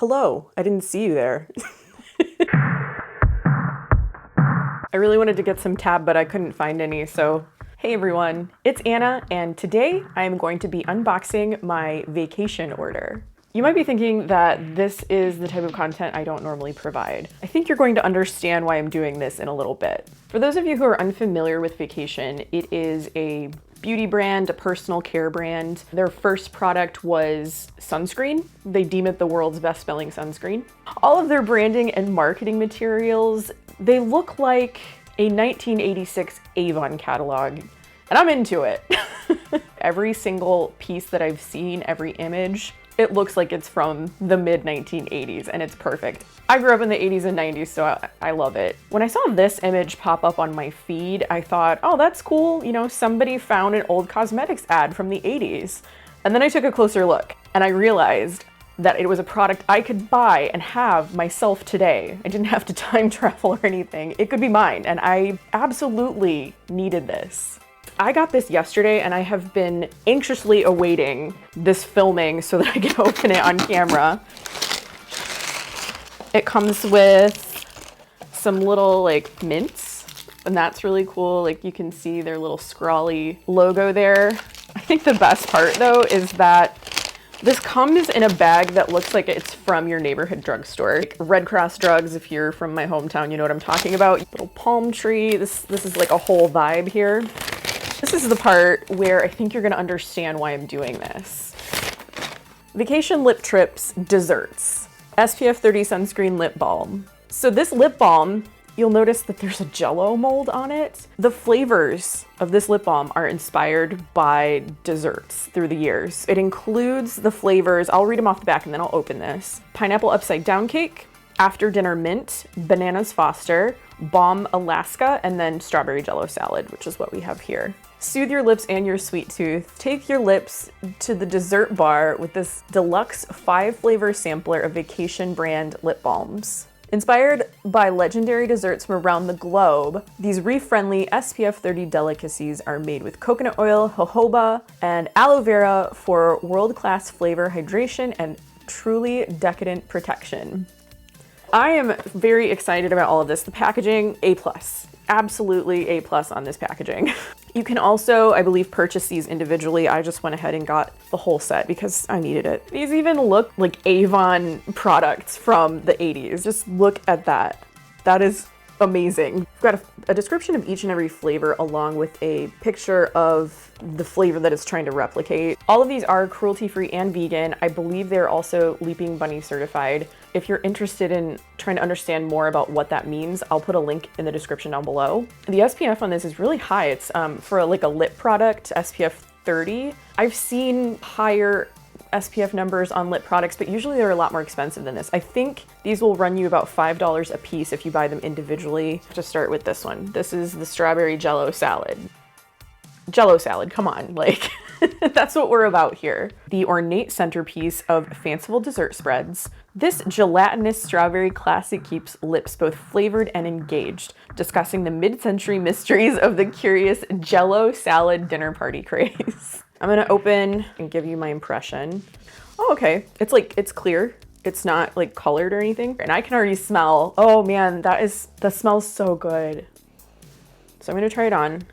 Hello, I didn't see you there. I really wanted to get some tab, but I couldn't find any, so hey everyone, it's Anna, and today I'm going to be unboxing my vacation order. You might be thinking that this is the type of content I don't normally provide. I think you're going to understand why I'm doing this in a little bit. For those of you who are unfamiliar with Vacation, it is a beauty brand, a personal care brand. Their first product was sunscreen. They deem it the world's best-selling sunscreen. All of their branding and marketing materials, they look like a 1986 Avon catalog, and I'm into it. Every single piece that I've seen, every image, it looks like it's from the mid-1980s, and it's perfect. I grew up in the 80s and 90s, so I love it. When I saw this image pop up on my feed, I thought, oh, that's cool. You know, somebody found an old cosmetics ad from the 80s. And then I took a closer look, and I realized that it was a product I could buy and have myself today. I didn't have to time travel or anything. It could be mine, and I absolutely needed this. I got this yesterday, and I have been anxiously awaiting this filming so that I can open it on camera. It comes with some little like mints, and that's really cool. Like you can see their little scrawly logo there. I think the best part though is that this comes in a bag that looks like it's from your neighborhood drugstore. Like Red Cross drugs, if you're from my hometown, you know what I'm talking about. Little palm tree. This is like a whole vibe here. This is the part where I think you're gonna understand why I'm doing this. Vacation Lip Trips Desserts. SPF 30 Sunscreen Lip Balm. So this lip balm, you'll notice that there's a jello mold on it. The flavors of this lip balm are inspired by desserts through the years. It includes the flavors, I'll read them off the back and then I'll open this. Pineapple Upside Down Cake, After Dinner Mint, Bananas Foster, Balm Alaska, and then Strawberry Jello Salad, which is what we have here. Soothe your lips and your sweet tooth. Take your lips to the dessert bar with this deluxe 5-flavor sampler of Vacation brand lip balms. Inspired by legendary desserts from around the globe, these reef-friendly SPF 30 delicacies are made with coconut oil, jojoba, and aloe vera for world-class flavor, hydration, and truly decadent protection. I am very excited about all of this. The packaging, A+. Absolutely A+ on this packaging. You can also, I believe, purchase these individually. I just went ahead and got the whole set because I needed it. These even look like Avon products from the 80s. Just look at that. That is amazing. We've got a description of each and every flavor along with a picture of the flavor that it's trying to replicate. All of these are cruelty-free and vegan. I believe they're also Leaping Bunny certified. If you're interested in trying to understand more about what that means, I'll put a link in the description down below. The SPF on this is really high. It's for like a lip product, SPF 30. I've seen higher SPF numbers on lip products, but usually they're a lot more expensive than this. I think these will run you about $5 a piece if you buy them individually. To start with this one. This is the Strawberry Jello Salad. Jello salad, come on, like that's what we're about here. The ornate centerpiece of fanciful dessert spreads. This gelatinous strawberry classic keeps lips both flavored and engaged, discussing the mid-century mysteries of the curious Jello salad dinner party craze. I'm gonna open and give you my impression. Oh, okay, it's clear. It's not like colored or anything. And I can already smell, oh man, that smells so good. So I'm gonna try it on.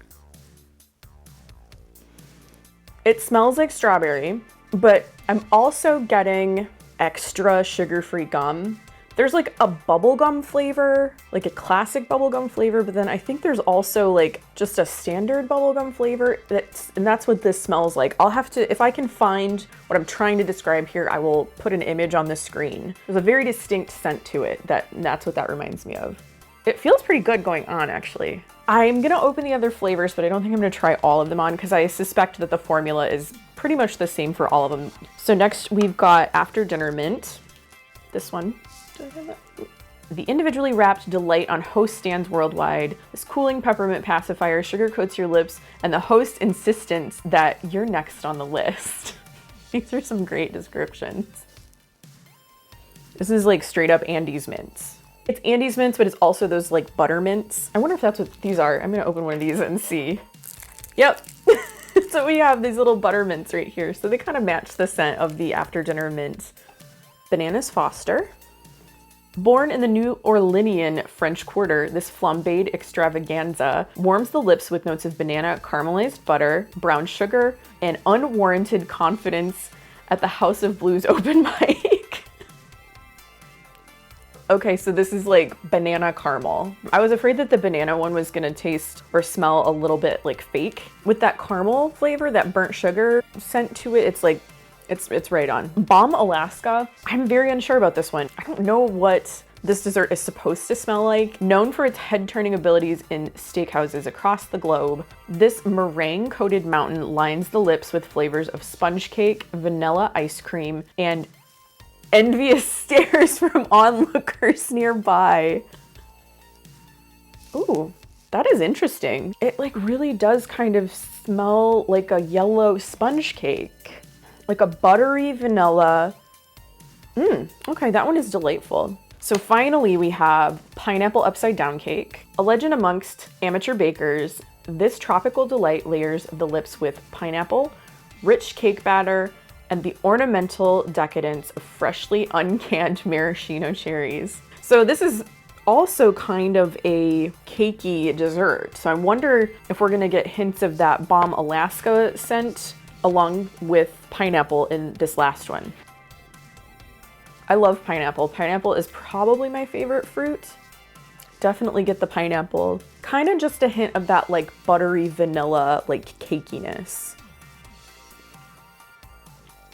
It smells like strawberry, but I'm also getting extra sugar-free gum. There's like a bubblegum flavor, like a classic bubblegum flavor, but then I think there's also like just a standard bubblegum flavor, and that's what this smells like. I'll have to, if I can find what I'm trying to describe here, I will put an image on the screen. There's a very distinct scent to it, that's what that reminds me of. It feels pretty good going on, actually. I'm gonna open the other flavors, but I don't think I'm gonna try all of them on because I suspect that the formula is pretty much the same for all of them. So next we've got After Dinner Mint, this one. The individually wrapped delight on host stands worldwide. This cooling peppermint pacifier sugarcoats your lips and the host's insistence that you're next on the list. These are some great descriptions. This is like straight up Andes mints. It's Andes mints, but it's also those like butter mints. I wonder if that's what these are. I'm gonna open one of these and see. Yep. So we have these little butter mints right here. So they kind of match the scent of the After Dinner Mint. Bananas Foster. Born in the New Orleanian French Quarter, this flambéed extravaganza warms the lips with notes of banana, caramelized butter, brown sugar, and unwarranted confidence at the House of Blues open mic. Okay, so this is like banana caramel. I was afraid that the banana one was gonna taste or smell a little bit like fake. With that caramel flavor, that burnt sugar scent to it, it's like, it's right on. Balm Alaska, I'm very unsure about this one. I don't know what this dessert is supposed to smell like. Known for its head-turning abilities in steakhouses across the globe, this meringue-coated mountain lines the lips with flavors of sponge cake, vanilla ice cream, and envious stares from onlookers nearby. Ooh, that is interesting. It like really does kind of smell like a yellow sponge cake. Like a buttery vanilla. Okay, that one is delightful. So finally we have pineapple upside down cake. A legend amongst amateur bakers, this tropical delight layers the lips with pineapple, rich cake batter, and the ornamental decadence of freshly uncanned maraschino cherries. So this is also kind of a cakey dessert. So I wonder if we're gonna get hints of that Balm Alaska scent along with pineapple in this last one. I love pineapple. Pineapple is probably my favorite fruit. Definitely get the pineapple. Kind of just a hint of that like buttery vanilla like cakiness.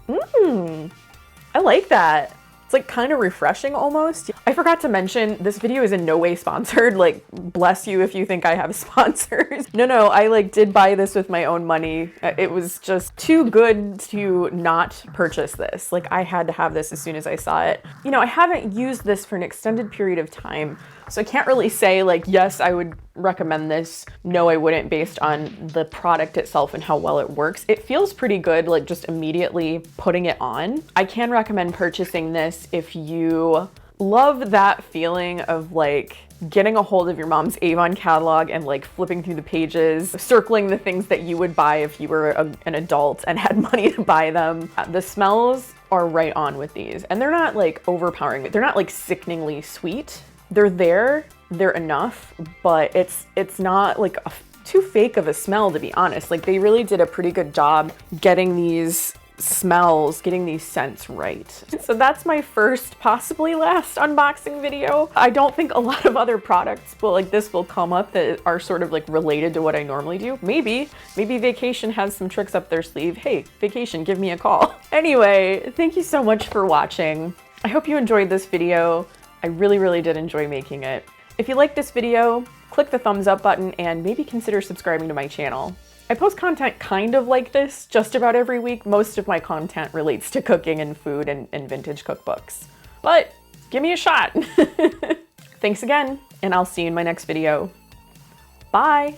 I like that. It's like kind of refreshing almost. I forgot to mention, this video is in no way sponsored. Like, bless you if you think I have sponsors. No, I like did buy this with my own money. It was just too good to not purchase this. Like, I had to have this as soon as I saw it. You know, I haven't used this for an extended period of time, so I can't really say like, yes, I would recommend this. No, I wouldn't, based on the product itself and how well it works. It feels pretty good, like just immediately putting it on. I can recommend purchasing this if you love that feeling of like getting a hold of your mom's Avon catalog and like flipping through the pages, circling the things that you would buy if you were an adult and had money to buy them. The smells are right on with these, and they're not like overpowering. They're not like sickeningly sweet. They're enough, but it's not like too fake of a smell, to be honest. Like, they really did a pretty good job getting these smells, getting these scents right. So that's my first, possibly last unboxing video. I don't think a lot of other products like this will come up that are sort of like related to what I normally do. Maybe Vacation has some tricks up their sleeve. Hey, Vacation, give me a call. Anyway, thank you so much for watching. I hope you enjoyed this video. I really did enjoy making it. If you like this video, click the thumbs up button and maybe consider subscribing to my channel. I post content kind of like this just about every week. Most of my content relates to cooking and food and vintage cookbooks. But give me a shot. Thanks again, and I'll see you in my next video. Bye.